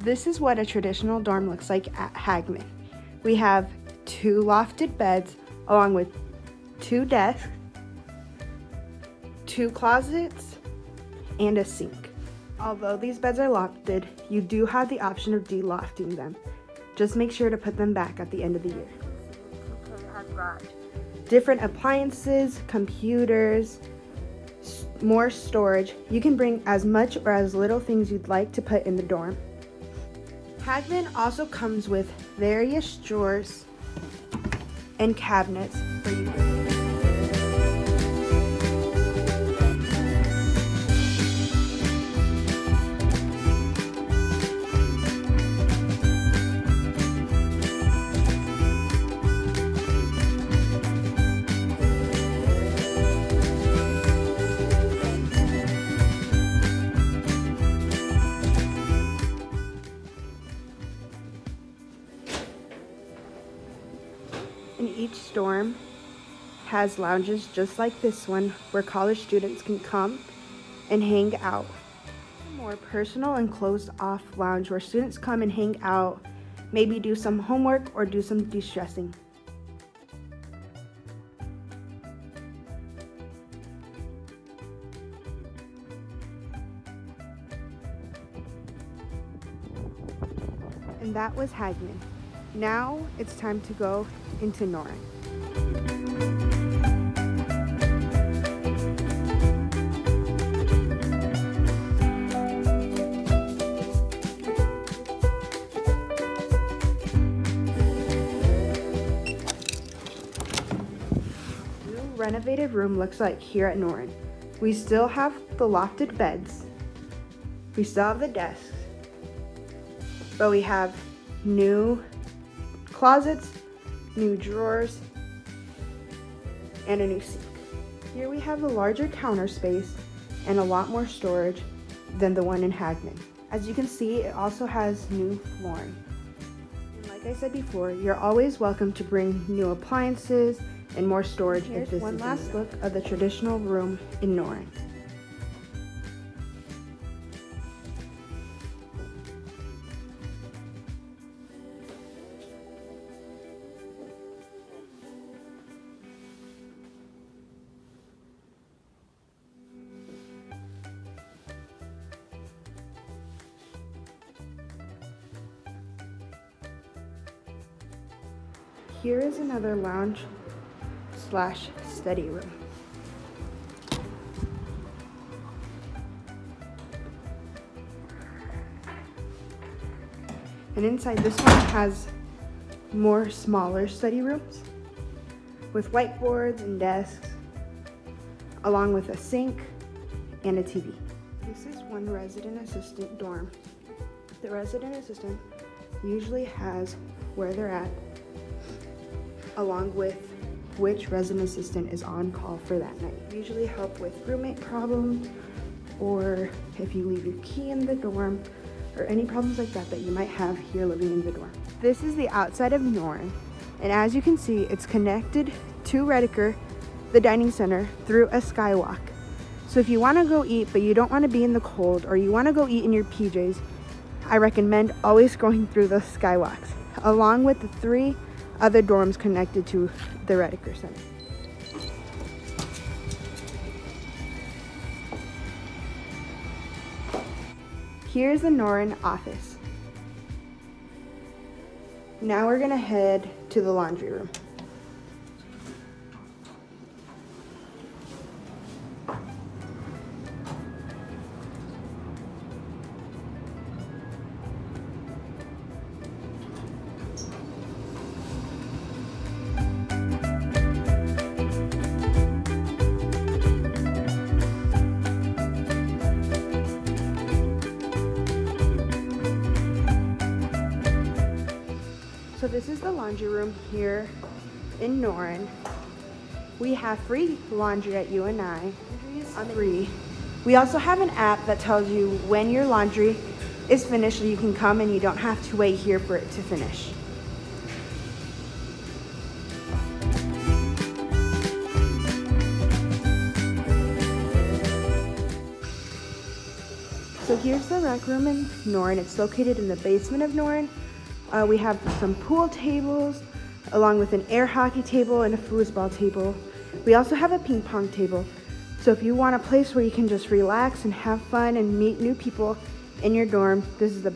This is what a traditional dorm looks like at Hagman. We have 2 lofted beds along with 2 desks, 2 closets, and a sink. Although these beds are lofted, you do have the option of de-lofting them. Just make sure to put them back at the end of the year. Different appliances, computers, more storage. You can bring as much or as little things you'd like to put in the dorm. Hagman also comes with various drawers and cabinets for you. And each dorm has lounges just like this one where college students can come and hang out. A more personal and closed off lounge where students come and hang out, maybe do some homework or do some de-stressing. And that was Hagman. Now it's time to go into Noren. Renovated room looks like here at Noren. We still have the lofted beds, we still have the desks, but we have new closets, new drawers, and a new sink. Here we have a larger counter space and a lot more storage than the one in Hagman. As you can see, it also has new flooring. And like I said before, you're always welcome to bring new appliances and more storage. Here's one last look of the traditional room in Noren. Here is another lounge / study room. And inside this one has more smaller study rooms with whiteboards and desks, along with a sink and a TV. This is one resident assistant dorm. The resident assistant usually has where they're at, along with which resident assistant is on call for that night. Usually help with roommate problems, or if you leave your key in the dorm, or any problems like that you might have here living in the dorm. This is the outside of Noren, and as you can see, it's connected to Rediker, the dining center, through a skywalk. So if you want to go eat, but you don't want to be in the cold, or you want to go eat in your PJs, I recommend always going through those skywalks, along with the 3 other dorms connected to the Rediker Center. Here's the Noren office. Now we're gonna head to the laundry room. So this is the laundry room here in Noren. We have free laundry at UNI. Free. We also have an app that tells you when your laundry is finished, so you can come and you don't have to wait here for it to finish. So So here's the rec room in Noren. It's located in the basement of Noren. We have some pool tables, along with an air hockey table and a foosball table. We also have a ping pong table. So if you want a place where you can just relax and have fun and meet new people in your dorm, this is the